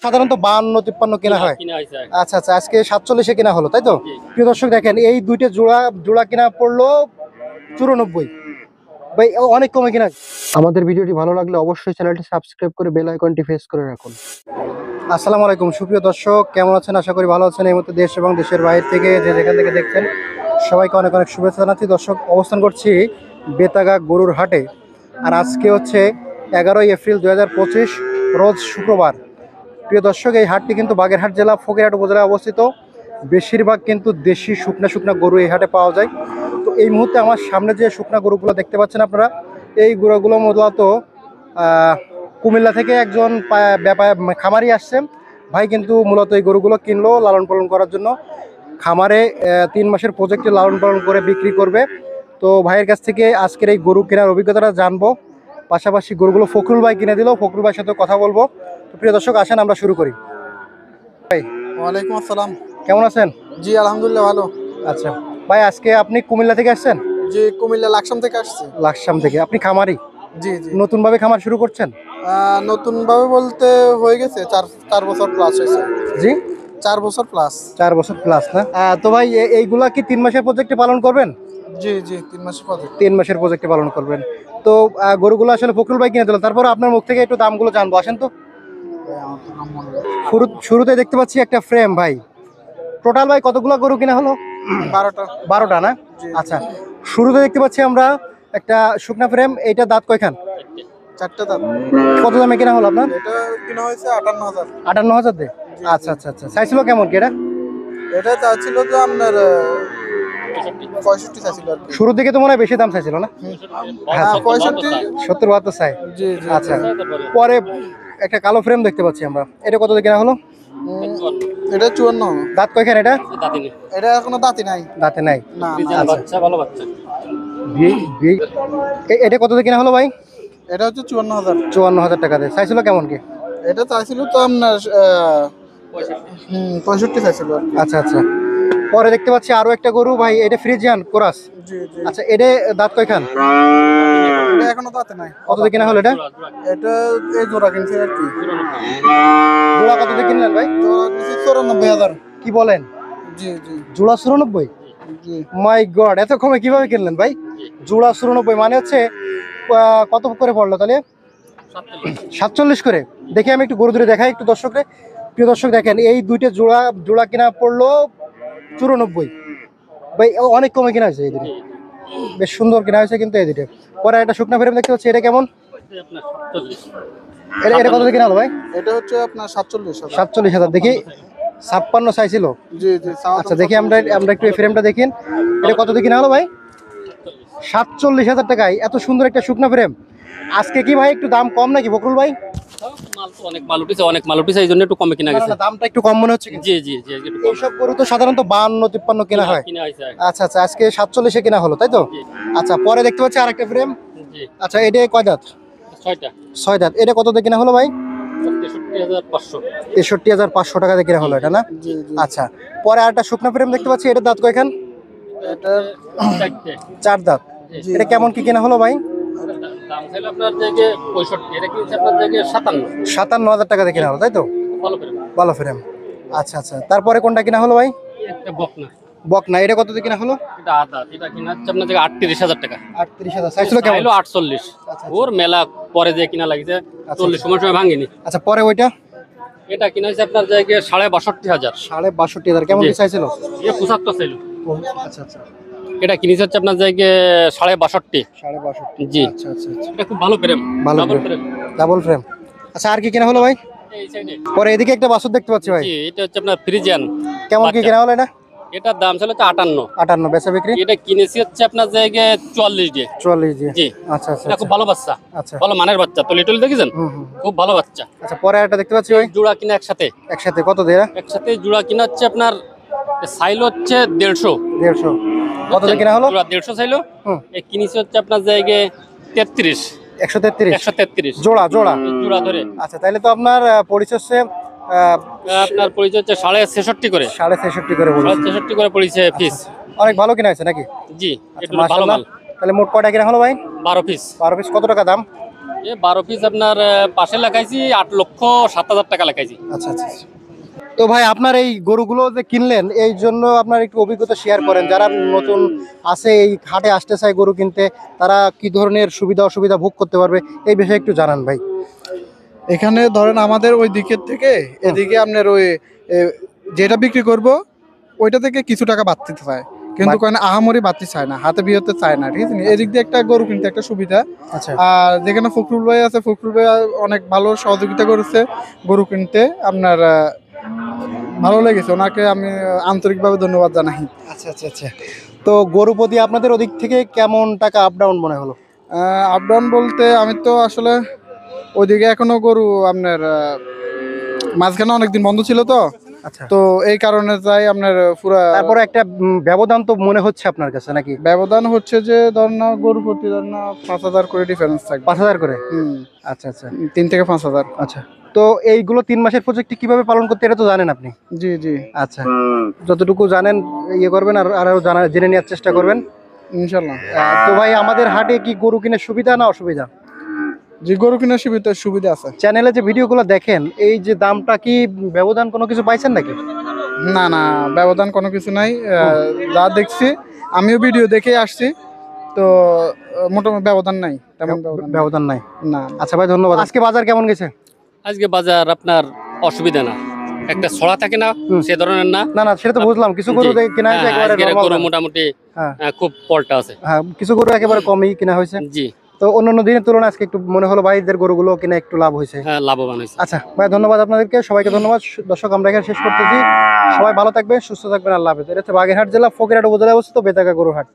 সাধারণত 52-53 কেনা হয়। আচ্ছা আচ্ছা, আজকে 47-এ কেনা হলো, তাই তো? প্রিয় দর্শক দেখেন, এই দুইটা জোড়া কেনা পড়লো 94। ভাই অনেক কমে কিনা। আমাদের ভিডিওটি ভালো লাগলে অবশ্যই চ্যানেলটি সাবস্ক্রাইব করে বেল আইকনটি প্রেস করে রাখুন। আসসালামু আলাইকুম সুপ্রিয় দর্শক, কেমন আছেন? আশা করি ভালো আছেন। এই মুহূর্তে দেশ এবং দেশের বাইরে থেকে যে যেখান থেকে দেখছেন সবাইকে অনেক অনেক শুভেচ্ছা জানাচ্ছি। দর্শক, অবস্থান করছি বেতাগা গরুর হাটে। আর আজকে হচ্ছে 11ই এপ্রিল 2025, রোজ শুক্রবার। প্রিয় দর্শক, এই হাটটি কিন্তু বাগেরহাট জেলা ফকিরহাট উপজেলায় অবস্থিত। বেশিরভাগ কিন্তু দেশি শুকনা গরু এই হাটে পাওয়া যায়। তো এই মুহূর্তে আমার সামনে যে শুকনা গরুগুলো দেখতে পাচ্ছেন আপনারা, এই গরুগুলো মূলত কুমিল্লা থেকে একজন খামারি আসছেন। ভাই কিন্তু মূলত এই গরুগুলো কিনলো লালন পালন করার জন্য। খামারে 3 মাসের প্রজেক্টে লালন পালন করে বিক্রি করবে। তো ভাইয়ের কাছ থেকে আজকের এই গরু কেনার অভিজ্ঞতাটা জানবো। পাশাপাশি গরুগুলো ফখরুল ভাই কিনে দিল, ফখরুল ভাইয়ের সাথে কথা বলবো। তো প্রিয় দর্শক, আসেন আমরা শুরু করি। ভাই ওয়ালাইকুম আসসালাম। কেমন আছেন? জি আলহামদুলিল্লাহ ভালো। আচ্ছা ভাই, আজকে আপনি কুমিল্লা থেকে আসছেন? জি কুমিল্লা লাকসাম থেকে আসছি। লাকসাম থেকে। আপনি খামারি? জি জি। নতুনভাবে খামার শুরু করছেন? নতুন ভাবে বলতে হয়ে গেছে 4 বছর প্লাস হয়েছে। জি 4 বছর প্লাস। 4 বছর প্লাস না? তো ভাই এইগুলা কি 3 মাসের প্রজেক্টে পালন করবেন? জি জি 3 মাসের পরে। 3 মাসের প্রজেক্টে পালন করবেন। তো গরুগুলো আসলে ফখরুল ভাই কিনে দিল, তারপর আপনার মুখ থেকে একটু দামগুলো জানবো। আসেন তো। শুরুতে দেখতে পাচ্ছি একটা ফ্রেম। ভাই টোটাল ভাই কতগুলো গরু কিনা হলো? 12টা না? আচ্ছা, শুরুতে দেখতে পাচ্ছি আমরা একটা শুকনা ফ্রেম। এইটা দাঁত কয়খান? 4টা দাম। কত দামে কেনা হলো আপনার? এটা কিনা হয়েছে 58,000। 58,000 দিয়ে? আচ্ছা আচ্ছা আচ্ছা। চাইছিল কেমন কি এটা? এটা চাচ্ছিল যে আপনার 65 চাইছিল আর কি। শুরুর দিকে তো মনে হয় বেশি দাম চাইছিল না? হ্যাঁ 65। 70-72 চাই। জি জি। আচ্ছা, পরে একটা কালো ফ্রেম দেখতে পাচ্ছি আমরা। এটা কত দিয়ে কেনা হলো? এটা 54। দাঁত কয়খান এটা? এটা এখনো দাঁতি নাই। দাঁতে নাই? না আচ্ছা, ভালো বাচ্চা। এটা কত দিয়ে কেনা হলো ভাই? এটা হচ্ছে 54,000। 54,000 টাকা দিয়ে। চাইছিল কেমন কি? এটা চাইছিল তো আপনার 65 চাইছিল আর কি। আচ্ছা আচ্ছা। পরে দেখতে পাচ্ছি আরো একটা গরু ভাই, এটা ফ্রিজিয়ান কোরাস। জি জি। আচ্ছা, এটা দাঁত কয়খান? এটা এখনো দাঁতে নাই। কত দিয়ে কেনা হলো এটা? এটা এই জোড়া কিনছে আর কি। জোড়া কত দিয়ে কিনলেন ভাই? জোড়া কিনছে 94,000। কি বলেন? জি জি জোড়া 94? জি। মাই গড, এত কমে কিভাবে কিনলেন ভাই? জোড়া 94 মানে হচ্ছে কত করে পড়লো তাহলে? 47 করে। দেখি আমি একটু গরু ধরে দেখাই একটু দর্শকরে। প্রিয় দর্শক দেখেন, এই দুইটা জোড়া কিনা পড়লো 94। ভাই অনেক কমে কিনা হয়েছে এই দুটো, বেশ সুন্দর কিনা হয়েছে কিন্তু এই দুটো। পরে একটা শুকনা ফ্রেম দেখতে পাচ্ছি, এটা কেমন? এটা কত দিয়ে কিনা হলো ভাই? এটা হচ্ছে আপনার 47,000। 47,000। দেখি 56 চাইছিল। জি জি। আচ্ছা, দেখি আমরা একটু এই ফ্রেমটা দেখি। এটা কত দিয়ে কিনা হলো ভাই? 47,000 টাকায় এত সুন্দর একটা শুকনা ফ্রেম। আজকে কি ভাই একটু দাম কম নাকি ফখরুল ভাই? অনেক মাল উঠেছে এই জন্য একটু কমে কিনা গেছে। দামটা একটু কম মনে হচ্ছে। জি জি জি। এইসব গরু তো সাধারণত 52-53 কেনা হয়। আচ্ছা আচ্ছা, আজকে 47-এ কেনা হলো, তাই তো? আচ্ছা, পরে দেখতে পাচ্ছি আরেকটা ফ্রেম। আচ্ছা, এটা কয় দাঁত? 6 দাঁত। এটা কত দিয়ে কিনা হলো ভাই? 63,500 টাকা দিয়ে কিনা হলো এটা না? আচ্ছা, পরে আরেকটা শুকনা ফ্রেম দেখতে পাচ্ছি, এটা দাঁত কয়খান? এটা 4 দাঁত। এটা কেমন কি কেনা হলো ভাই? দাম ছিল আপনার জায়গা 65, এটা কিনছে আপনার জায়গা 57। 57,000 টাকা দিয়ে কিনা হলো, তাই তো? ভালো ফ্রেম। আচ্ছা আচ্ছা, তারপরে কোনটা কিনা হলো ভাই? একটা বকনা। এটা কত দিয়ে কিনা হলো? এটা আদা, এটা কিনা হচ্ছে আপনার জায়গা 38,000 টাকা। 38,000 চাইছিল কেমন? 48। ওর মেলা পরে যে কিনা লাগিছে 40 সময় ভাঙিনি। আচ্ছা, পরে ওইটা? এটা কিনা হচ্ছে আপনার জায়গা 62,500। 62,500 কেমন কি চাইছিল? এটা 75 ছিল। আচ্ছা আচ্ছা। এটা কিনেছে হচ্ছে আপনার জায়গা 62.5। 62,500 জি। আচ্ছা আচ্ছা আচ্ছা। এটা খুব ভালো ফ্রেম, ভালো double frame, frame. Double frame. আচ্ছা, আর কি কেনা হলো ভাই? এই সাইডে পরে এদিকে একটা বাছুর দেখতে পাচ্ছি ভাই। জি, এটা হচ্ছে আপনার ফ্রিজিয়ান। কেমন কি কেনা হলো এটা? এটার দাম ছিল 58। 58 বেচা বিক্রি? এটা কিনেছি হচ্ছে আপনার জায়গা 44 দিয়ে। 44 দিয়ে? জি। আচ্ছা আচ্ছা। এটা খুব ভালো বাচ্চা, আচ্ছা, ভালো মানের বাচ্চা। টলি দেখেছেন? খুব ভালো বাচ্চা। আচ্ছা, পরে একটা দেখতে পাচ্ছি ভাই। জোড়া কিনা একসাথে কত দেয়া? একসাথে জোড়া কিনা হচ্ছে আপনার সাইল হচ্ছে 150। 150 কত দিয়ে কেনা হলো? জোড়া 150 সাইলো। এই কিনেছি হচ্ছে আপনার জায়গা 33। 133 জোড়া জোড়া ধরে। আচ্ছা, তাহলে তো আপনার পরিচয় আপনার পরিচয় হচ্ছে 66.5 করে। 66.5 করে বলুন। 66 করে পড়েছে পিস। অনেক ভালো কিনা হয়েছে নাকি? জি, আচ্ছা, একটু ভালো মাল। তাহলে মোট কয়টা কিনা হলো ভাই? 12 পিস। 12 পিস। কত টাকা দাম? এ 12 পিস আপনার পাশে লেখাইছি 8,07,000 টাকা লেখাইছি। আচ্ছা আচ্ছা আচ্ছা। তো ভাই আপনার এই গরুগুলো যে কিনলেন এই জন্য আপনার একটু অভিজ্ঞতা শেয়ার করেন, যারা নতুন আছে এই হাটে আসতে চায় গরু কিনতে, তারা কি ধরনের সুবিধা অসুবিধা ভোগ করতে পারবে এই বিষয়ে একটু জানান ভাই। এখানে ধরেন আমাদের ওই দিকের থেকে এদিকে আপনার ওই যেটা বিক্রি করব ওইটা থেকে কিছু টাকা বাড়তে চায়, কিন্তু কারণ আহামরি বাড়তে চায় না, হাতে বিয়েতে চায় না, ঠিক আছে। এদিক দিয়ে একটা গরু কিনতে একটা সুবিধা। আচ্ছা আর যেখানে ফখরুল ভাই আছে, ফখরুল ভাই অনেক ভালো সহযোগিতা করেছে গরু কিনতে। আপনার ভালো লেগেছে, ওনাকে আমি আন্তরিকভাবে ধন্যবাদ জানাই। আচ্ছা আচ্ছা আচ্ছা। তো গরু প্রতি আপনাদের ওদিক থেকে কেমন টাকা আপ ডাউন মনে হলো? আপ ডাউন বলতে আমি তো আসলে ওইদিকে এখনো গরু আপনার মাঝখানে অনেকদিন বন্ধ ছিল তো, আচ্ছা। তো এই কারণে যাই আপনার পুরা তারপরে একটা ব্যবধান তো মনে হচ্ছে আপনার কাছে নাকি? ব্যবধান হচ্ছে যে ধর না গরু প্রতি ধর না 5,000 করে ডিফারেন্স থাকবে। 5,000 করে? হুম, আচ্ছা আচ্ছা 3 থেকে 5,000। আচ্ছা। তো এইগুলো 3 মাসের প্রজেক্টটি কিভাবে পালন করতে এটা তো জানেন আপনি? জি জি আচ্ছা, যতটুকু জানেন ইয়ে করবেন, আর আরো জেনে নেওয়ার চেষ্টা করবেন ইনশাল্লাহ। তো ভাই আমাদের হাটে কি গরু কিনে সুবিধা না অসুবিধা? যে গরু কেনার সুবিধা আছে। চ্যানেলে যে ভিডিওগুলো দেখেন এই যে দামটা কি ব্যবধান কোনো কিছু পাইছেন নাকি? না না, ব্যবধান কোনো কিছু নাই। যা দেখছি আমিও ভিডিও দেখে আসছি, তো মোটামুটি ব্যবধান নাই, তেমন ব্যবধান নাই না। আচ্ছা ভাই ধন্যবাদ। আজকে বাজার কেমন গেছে? আজকে বাজার আপনার অসুবিধা না, একটা ছড়া থাকে না সে ধরনের না। না না সেটা তো বুঝলাম, কিছু গরু জি। কিনা হয়েছে হ্যাঁ, একেবারে আজকের নরমাল গরু দাম। মোটামুটি হ্যাঁ খুব পল্টা আছে। হ্যাঁ, কিছু গরু একেবারে কমই কিনা হয়েছে। জি তো অন্যান্য দিনের তুলনায় আজকে একটু মনে হলো ভাইদের গরুগুলো কিনা একটু লাভ হয়েছে। হ্যাঁ, লাভবান হয়েছে। আচ্ছা ভাই ধন্যবাদ আপনাদেরকে, সবাইকে ধন্যবাদ। দর্শক আমরা এখানে শেষ করতেছি, সবাই ভালো থাকবেন, সুস্থ থাকবেন, আল্লাহ হাফেজ। এটা হচ্ছে বাগেরহাট জেলা ফকিরহাট উপজেলায় অবস্থিত বেতাগা গরুর হাট।